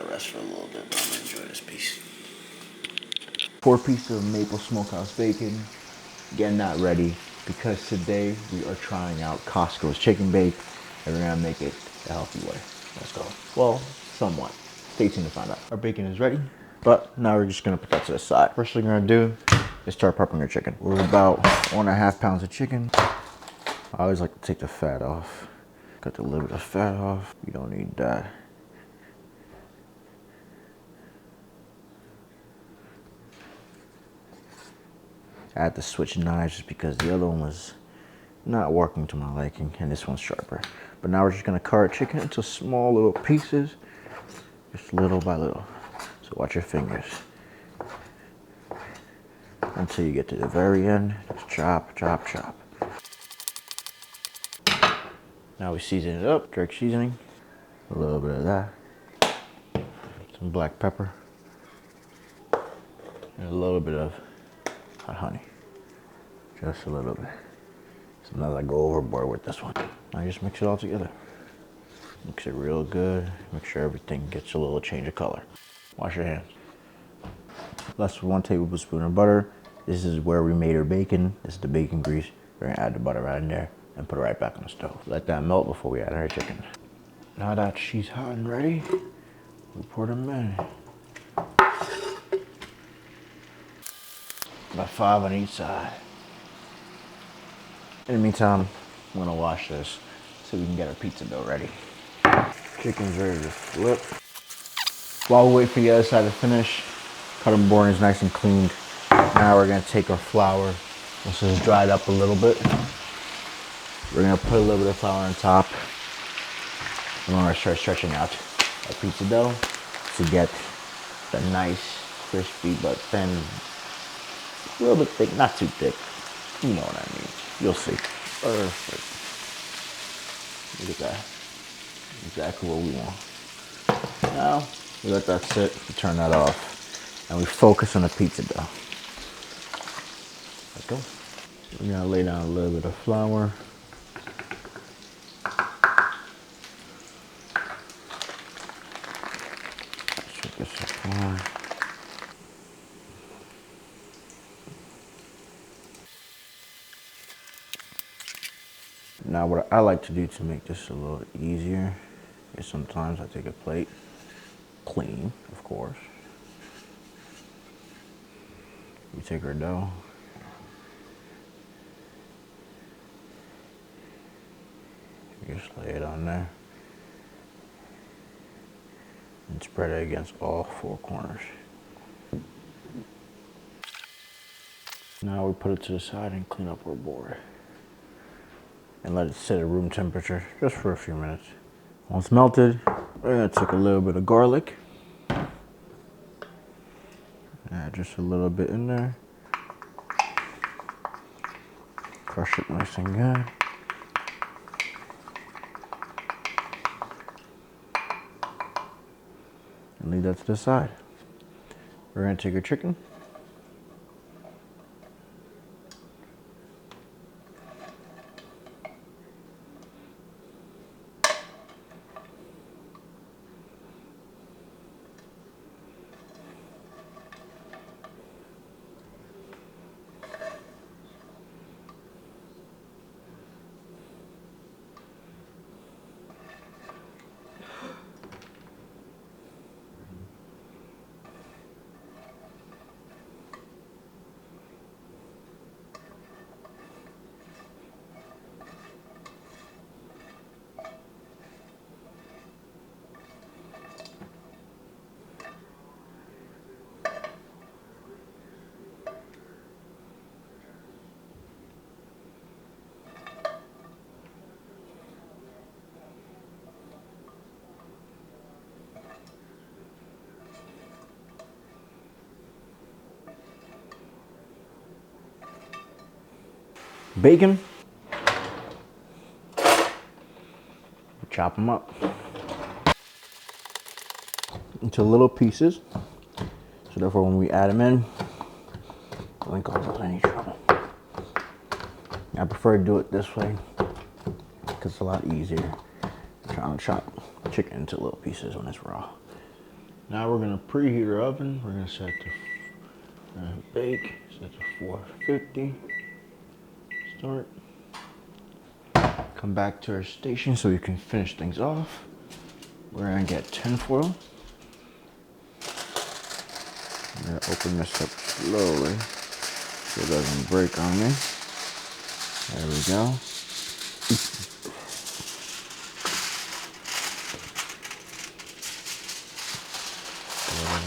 that rest for a little bit, but I'm gonna enjoy this piece. 4 pieces of maple smokehouse bacon. Getting that ready because today we are trying out Costco's chicken bake and we're gonna make it a healthy way. Let's go. Well, somewhat. Stay tuned to find out. Our bacon is ready, but now we're just gonna put that to the side. First thing we're gonna do is start prepping our chicken. We're about 1.5 pounds of chicken. I always like to take the fat off. Cut the little bit of fat off. We don't need that. I had to switch knives just because the other one was not working to my liking and this one's sharper. But now we're just gonna cut our chicken into small little pieces, just little by little. So watch your fingers. Until you get to the very end, just chop, chop, chop. Now we season it up, direct seasoning. A little bit of that. Some black pepper. And a little bit of hot honey. Just a little bit. Sometimes I go overboard with this one. I just mix it all together. Mix it real good. Make sure everything gets a little change of color. Wash your hands. Less than 1 tablespoon of butter. This is where we made our bacon. This is the bacon grease. We're gonna add the butter right in there and put it right back on the stove. Let that melt before we add our chicken. Now that she's hot and ready, we pour them in. About 5 on each side. In the meantime, I'm gonna wash this so we can get our pizza dough ready. Chicken's ready to flip. While we wait for the other side to finish, cutting board is nice and cleaned. Now we're gonna take our flour. Once it's dried up a little bit, we're gonna put a little bit of flour on top. And we're gonna start stretching out our pizza dough to get the nice, crispy but thin, a little bit thick, not too thick. You know what I mean. You'll see. Perfect. Look at that. Exactly what we want. Now, we let that sit, we turn that off, and we focus on the pizza dough. Let's go. We're gonna lay down a little bit of flour. Check this out. Now what I like to do to make this a little easier is sometimes I take a plate, clean, of course. We take our dough. Just lay it on there. And spread it against all 4 corners. Now we put it to the side and clean up our board. And let it sit at room temperature just for a few minutes. Once melted, we're gonna take a little bit of garlic. Add just a little bit in there. Crush it nice and good. And leave that to the side. We're gonna take our chicken. Bacon. Chop them up into little pieces. So therefore when we add them in, we ain't gonna cause any trouble. I prefer to do it this way because it's a lot easier than trying to chop chicken into little pieces when it's raw. Now we're gonna preheat our oven. We're gonna set to bake. Set to 450. Start. Come back to our station so we can finish things off. We're gonna get tinfoil. I'm gonna open this up slowly so it doesn't break on me. There we go.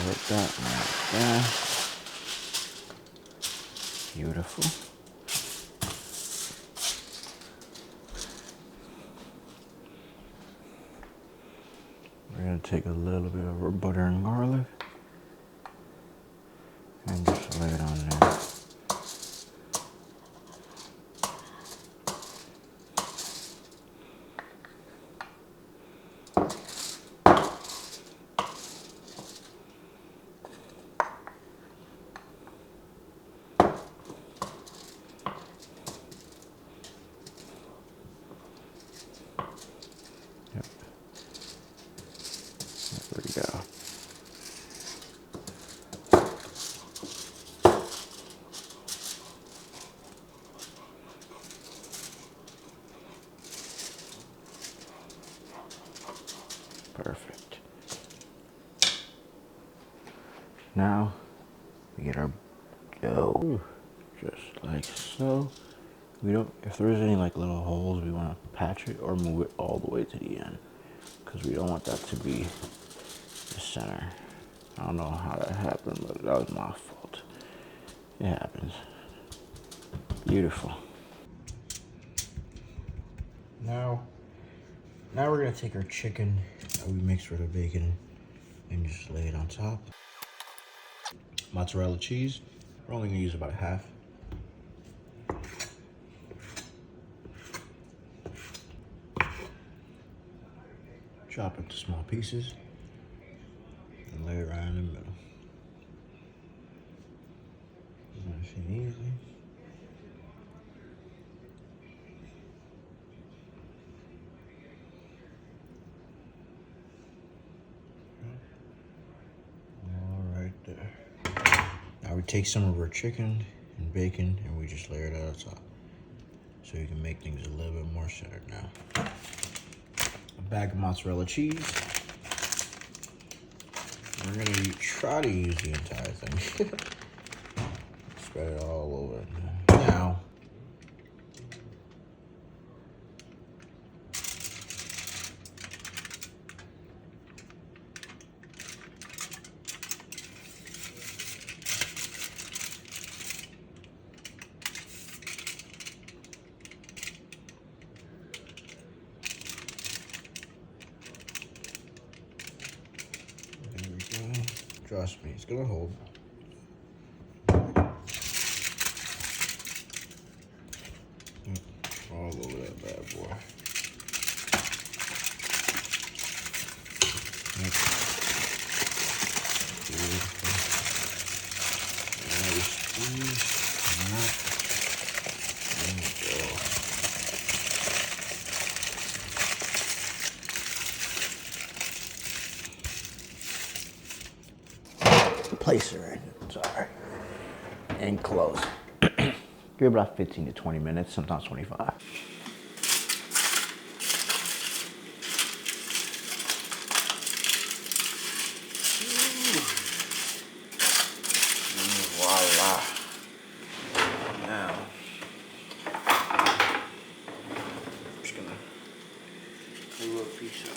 Like that, like that. Beautiful. We're gonna take a little bit of our butter and garlic and just lay it on there. Yep. There we go. Perfect. Now we get our dough, just like so. We don't, if there's any like little holes, we want to patch it or move it all the way to the end, because we don't want that to be the center. I don't know how that happened, but that was my fault. It happens. Beautiful. Now we're gonna take our chicken that we mixed with the bacon and just lay it on top. Mozzarella cheese. We're only gonna use about a half. Chop it to small pieces and lay it right in the middle. Nice and easy. All right there. Now we take some of our chicken and bacon and we just layer it on top, so you can make things a little bit more centered now. A bag of mozzarella cheese. We're gonna try to use the entire thing. Spread it all over. Now, there we go. Trust me, it's gonna hold. All over that bad boy. Beautiful. Now we squeeze that. There we go. Place her in. Sorry. And close. Give it about 15 to 20 minutes, sometimes 25. Voila. Now, I'm just gonna pull a little piece out.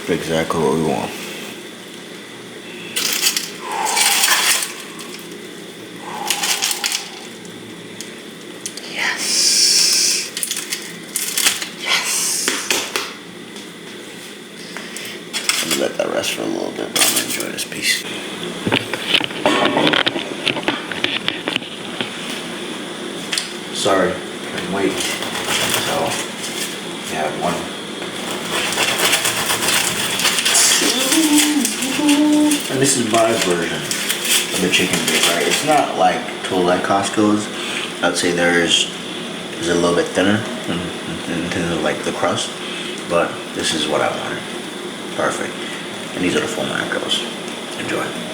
Exactly what we want. Yes. Yes. I'm gonna let that rest for a little bit, but I'm gonna enjoy this piece. Sorry, couldn't wait. So, yeah, one. And this is my version. the chicken base, right? It's not like totally like Costco's. I'd say is a little bit thinner in terms of like the crust, but this is what I wanted. Perfect. And these are the full macros. Enjoy.